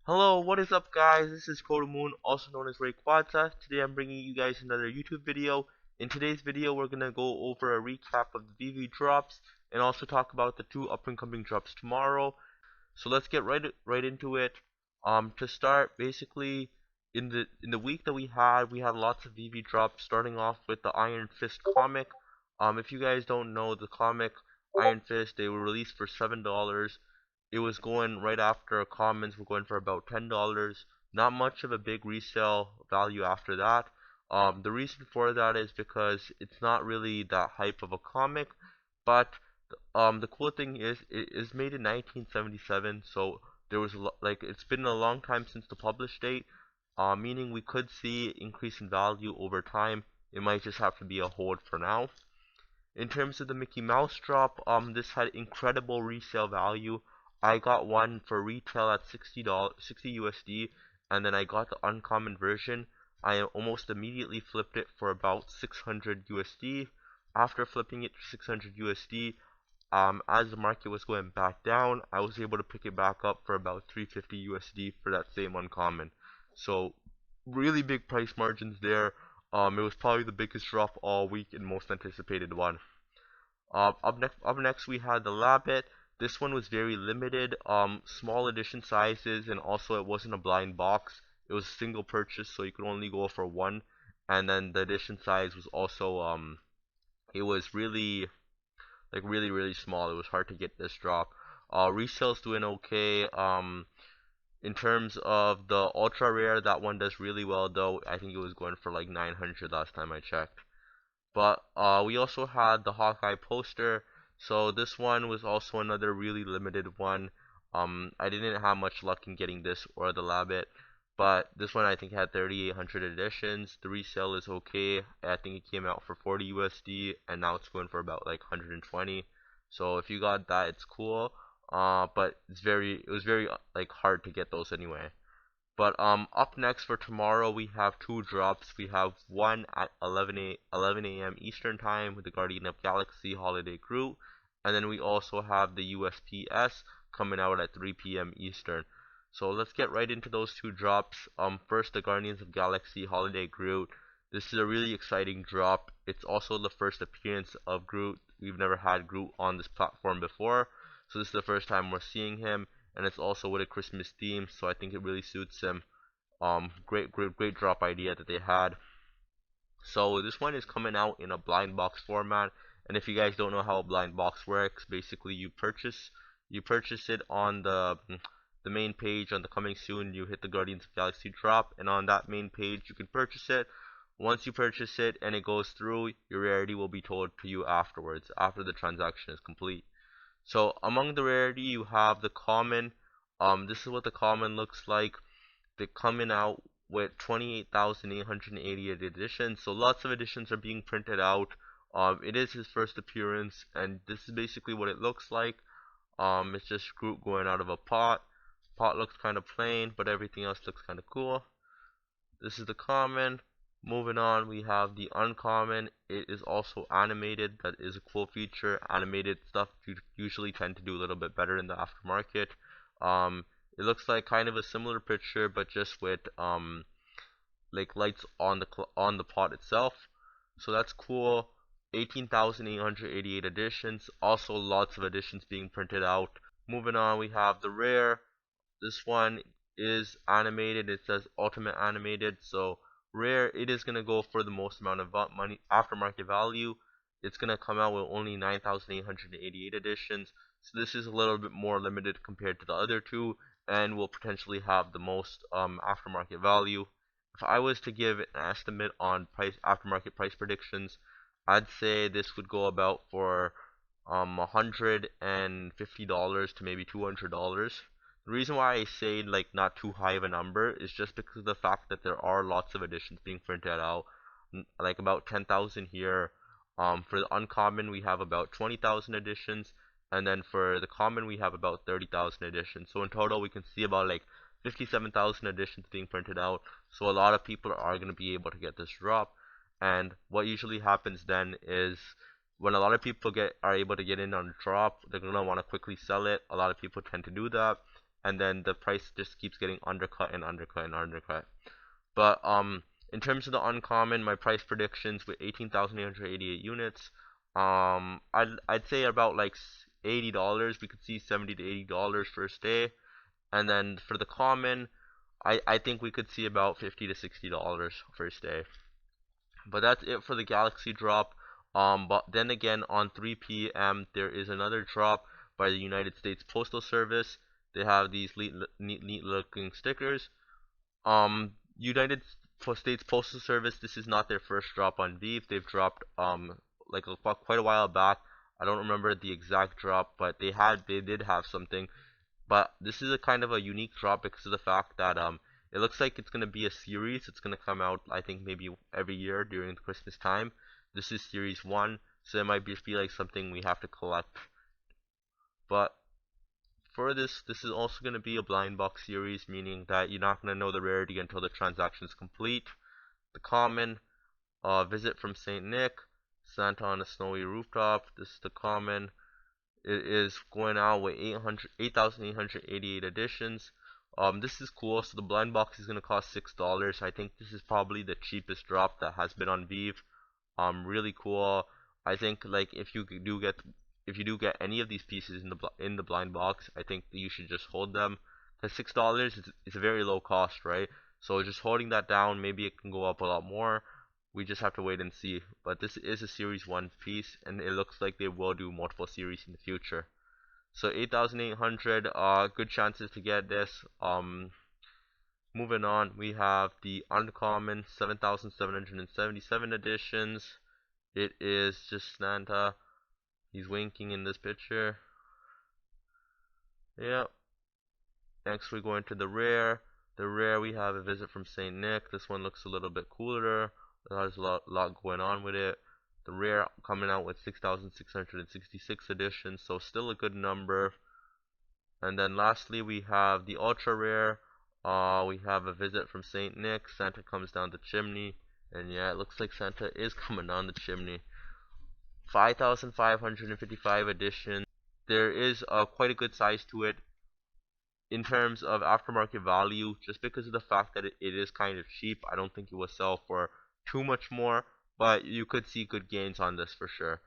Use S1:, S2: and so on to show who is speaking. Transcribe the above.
S1: Hello, what is up guys? This is Moon, also known as Ray Quadza. Today I'm bringing you guys another YouTube video. In today's video we're going to go over a recap of the Veve drops and also talk about the two up and coming drops tomorrow. So let's get right into it. To start, basically in the week that we had lots of Veve drops, starting off with the Iron Fist comic. If you guys don't know the comic Iron Fist, they were released for $7. It was going right after commons were going for about $10. Not much of a big resale value after that. The reason for that is because it's not really that hype of a comic, but the cool thing is it is made in 1977, so there was like it's been a long time since the publish date, meaning we could see increase in value over time. It might just have to be a hold for now. In terms of the Mickey Mouse drop, this had incredible resale value. I got one for retail at $60, 60 USD, and then I got the uncommon version. I almost immediately flipped it for about 600 USD. After flipping it to 600 USD, as the market was going back down, I was able to pick it back up for about 350 USD for that same uncommon. So really big price margins there. It was probably the biggest drop all week and most anticipated one. Up next we had the Labbit. This one was very limited, small edition sizes, and also it wasn't a blind box. It was a single purchase, so you could only go for one. And then the edition size was also it was really really small. It was hard to get this drop. Resale's doing okay. In terms of the ultra rare, that one does really well though. I think it was going for like 900 last time I checked. But we also had the Hawkeye poster. So this one was also another really limited one. I didn't have much luck in getting this or the Labbit, but this one I think had 3,800 editions. The resale is okay. I think it came out for 40 USD, and now it's going for about like 120. So if you got that, it's cool. But it was very like hard to get those anyway. But up next for tomorrow we have two drops. We have one at 11 a.m. Eastern Time with the Guardian of Galaxy Holiday Groot, and then we also have the USPS coming out at 3 p.m. Eastern. So let's get right into those two drops. First, the Guardians of Galaxy Holiday Groot. This is a really exciting drop. It's also the first appearance of Groot. We've never had Groot on this platform before, so this is the first time we're seeing him, and it's also with a Christmas theme, so I think it really suits him. Great drop idea that they had. So this one is coming out in a blind box format, and if you guys don't know how a blind box works, basically you purchase it on the main page on the coming soon. You hit the Guardians of Galaxy drop, and on that main page you can purchase it. Once you purchase it and it goes through, your rarity will be told to you afterwards, after the transaction is complete. So among the rarity you have the common. This is what the common looks like. They're coming out with 28,888 editions, so lots of editions are being printed out. It is his first appearance, and this is basically what it looks like. It's just Groot going out of a pot. Pot looks kind of plain, but everything else looks kind of cool. This is the common. Moving on, we have the uncommon. It is also animated. That is a cool feature. Animated stuff usually tend to do a little bit better in the aftermarket. It looks like kind of a similar picture, but just with like lights on the pot itself. So that's cool. 18,888 editions. Also lots of editions being printed out. Moving on, we have the rare. This one is animated. It says ultimate animated. So rare, it is gonna go for the most amount of money aftermarket value. It's gonna come out with only 9,888 editions. So this is a little bit more limited compared to the other two, and will potentially have the most aftermarket value. If I was to give an estimate on aftermarket price predictions, I'd say this would go about for $150 to maybe $200. The reason why I say like not too high of a number is just because of the fact that there are lots of editions being printed out, like about 10,000 here. For the uncommon we have about 20,000 editions, and then for the common we have about 30,000 editions. So in total we can see about like 57,000 editions being printed out. So a lot of people are going to be able to get this drop. And what usually happens then is when a lot of people are able to get in on the drop, they're going to want to quickly sell it. A lot of people tend to do that, and then the price just keeps getting undercut and undercut and undercut. But in terms of the uncommon, my price predictions with 18,888 units, I'd say about like $80. We could see $70 to $80 first day, and then for the common, I think we could see about $50 to $60 first day. But that's it for the Galaxy drop. But then again, on 3 p.m. there is another drop by the United States Postal Service. They have these neat looking stickers. United States Postal Service, this is not their first drop on Veve. They've dropped like quite a while back. I don't remember the exact drop, but they did have something. But this is a kind of a unique drop because of the fact that it looks like it's gonna be a series. It's gonna come out, I think, maybe every year during Christmas time. This is series 1, so it might just be like something we have to collect. But for this is also going to be a blind box series, meaning that you're not going to know the rarity until the transaction is complete. The common, visit from Saint Nick, Santa on a snowy rooftop. This is the common. It is going out with 8,888 editions. This is cool. So the blind box is going to cost $6. I think this is probably the cheapest drop that has been on Veve. Really cool. I think like if you do get any of these pieces in the blind box, I think that you should just hold them. Because $6 is a very low cost, right? So just holding that down, maybe it can go up a lot more. We just have to wait and see. But this is a series 1 piece, and it looks like they will do multiple series in the future. So 8,800, good chances to get this. Moving on, we have the uncommon 7,777 editions. It is just Santa. He's winking in this picture. Yep. Next we go into the rare. The rare, we have a visit from Saint Nick. This one looks a little bit cooler. There's a lot going on with it. The rare coming out with 6,666 editions, so still a good number. And then lastly we have the ultra rare. We have a visit from Saint Nick. Santa comes down the chimney, and yeah, it looks like Santa is coming down the chimney. 5,555 editions. There is quite a good size to it in terms of aftermarket value, just because of the fact that it is kind of cheap. I don't think it will sell for too much more, but you could see good gains on this for sure.